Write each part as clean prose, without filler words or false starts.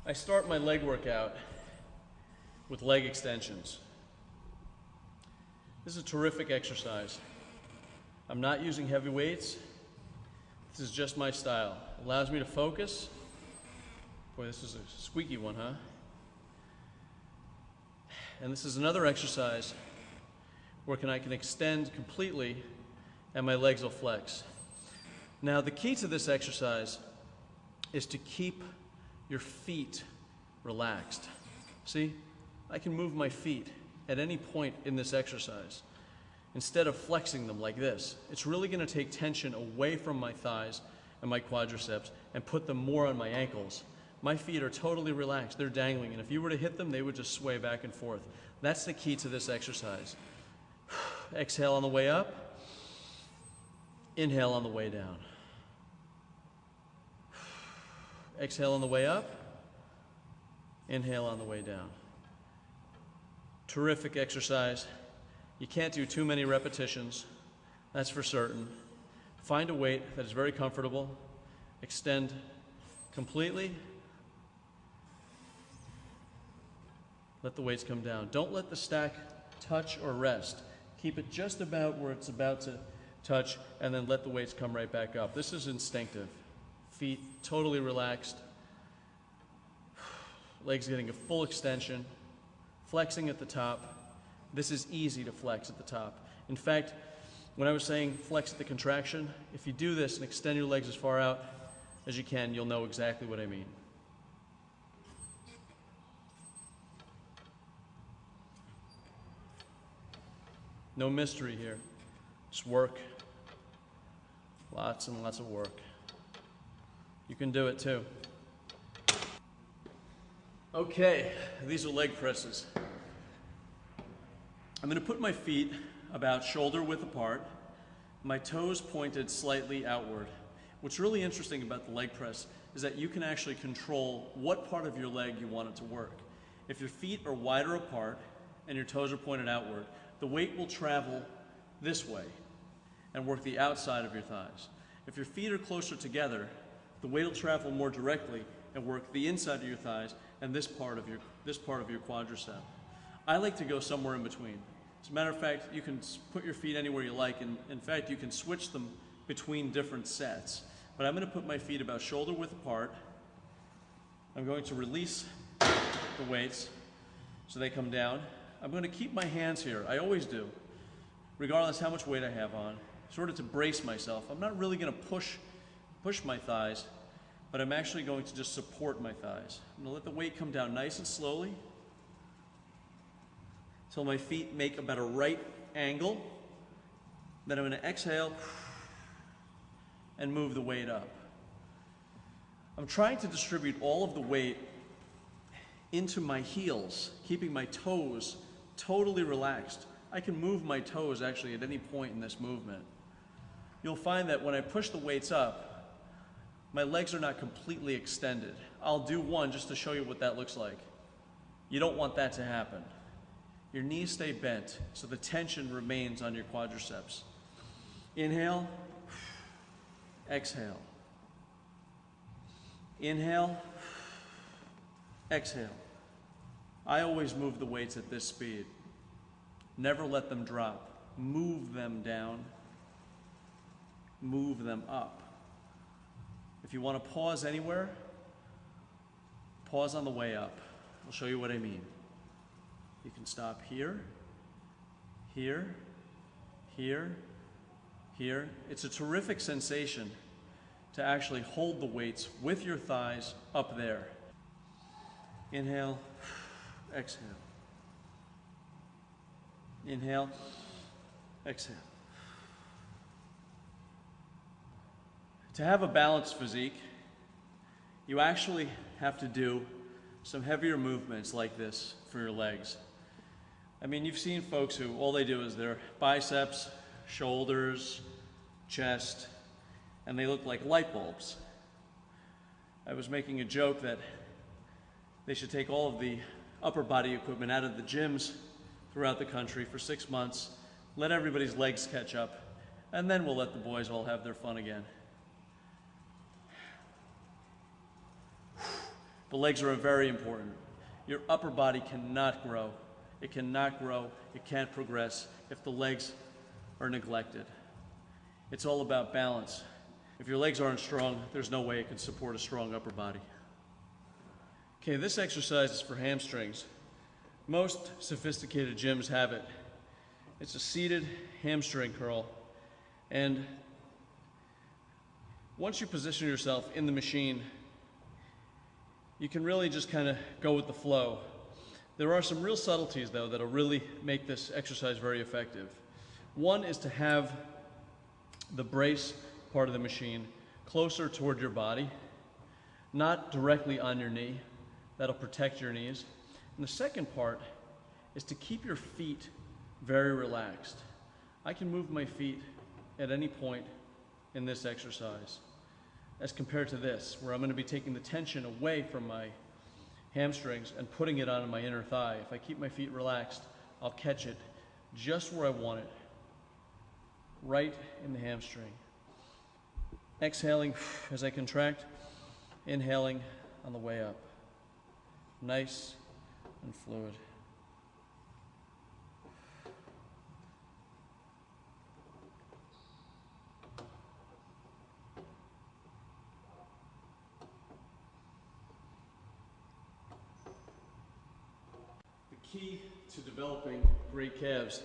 I start my leg workout with leg extensions. This is a terrific exercise. I'm not using heavy weights. This is just my style. It allows me to focus. Boy, this is a squeaky one, huh? And this is another exercise where I can extend completely and my legs will flex. Now, the key to this exercise is to keep your feet relaxed. See, I can move my feet at any point in this exercise instead of flexing them like this. It's really going to take tension away from my thighs and my quadriceps and put them more on my ankles. My feet are totally relaxed. They're dangling, and if you were to hit them, they would just sway back and forth. That's the key to this exercise. Exhale on the way up. Inhale on the way down. Exhale on the way up. Inhale on the way down. Terrific exercise. You can't do too many repetitions, that's for certain. Find a weight that is very comfortable. Extend completely. Let the weights come down. Don't let the stack touch or rest. Keep it just about where it's about to touch, and then let the weights come right back up. This is instinctive. Feet totally relaxed. Legs getting a full extension. Flexing at the top. This is easy to flex at the top. In fact, when I was saying flex at the contraction, if you do this and extend your legs as far out as you can, you'll know exactly what I mean. No mystery here. Just work. Lots and lots of work. You can do it too. Okay, these are leg presses. I'm going to put my feet about shoulder width apart, my toes pointed slightly outward. What's really interesting about the leg press is that you can actually control what part of your leg you want it to work. If your feet are wider apart and your toes are pointed outward, the weight will travel this way and work the outside of your thighs. If your feet are closer together, the weight will travel more directly and work the inside of your thighs and this part of your quadricep. I like to go somewhere in between. As a matter of fact, you can put your feet anywhere you like, and in fact, you can switch them between different sets. But I'm going to put my feet about shoulder width apart. I'm going to release the weights so they come down. I'm going to keep my hands here. I always do, regardless how much weight I have on, sort of to brace myself. I'm not really going to push my thighs, but I'm actually going to just support my thighs. I'm going to let the weight come down nice and slowly until my feet make about a right angle. Then I'm going to exhale and move the weight up. I'm trying to distribute all of the weight into my heels, keeping my toes totally relaxed. I can move my toes actually at any point in this movement. You'll find that when I push the weights up, my legs are not completely extended. I'll do one just to show you what that looks like. You don't want that to happen. Your knees stay bent, so the tension remains on your quadriceps. Inhale, exhale. Inhale, exhale. I always move the weights at this speed. Never let them drop. Move them down. Move them up. If you want to pause anywhere, pause on the way up. I'll show you what I mean. You can stop here, here, here, here. It's a terrific sensation to actually hold the weights with your thighs up there. Inhale, exhale. Inhale, exhale. To have a balanced physique, you actually have to do some heavier movements like this for your legs. I mean, you've seen folks who all they do is their biceps, shoulders, chest, and they look like light bulbs. I was making a joke that they should take all of the upper body equipment out of the gyms throughout the country for 6 months, let everybody's legs catch up, and then we'll let the boys all have their fun again. The legs are very important. Your upper body cannot grow. It cannot grow, it can't progress if the legs are neglected. It's all about balance. If your legs aren't strong, there's no way it can support a strong upper body. Okay, this exercise is for hamstrings. Most sophisticated gyms have it. It's a seated hamstring curl. And once you position yourself in the machine, you can really just kind of go with the flow. There are some real subtleties, though, that'll really make this exercise very effective. One is to have the brace part of the machine closer toward your body, not directly on your knee. That'll protect your knees. And the second part is to keep your feet very relaxed. I can move my feet at any point in this exercise, as compared to this, where I'm going to be taking the tension away from my hamstrings and putting it on my inner thigh. If I keep my feet relaxed, I'll catch it just where I want it, right in the hamstring. Exhaling as I contract, inhaling on the way up. Nice and fluid. The key to developing great calves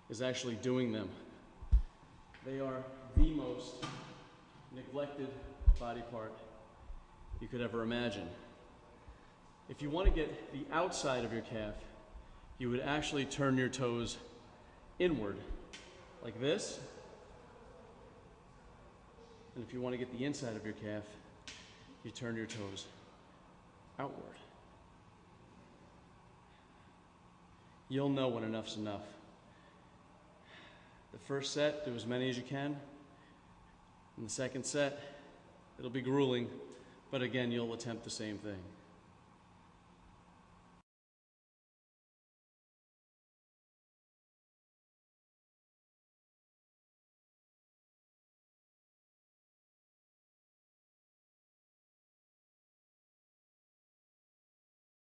is actually doing them. They are the most neglected body part you could ever imagine. If you want to get the outside of your calf, you would actually turn your toes inward, like this. And if you want to get the inside of your calf, you turn your toes outward. You'll know when enough's enough. The first set, do as many as you can. In the second set, it'll be grueling, but again, you'll attempt the same thing.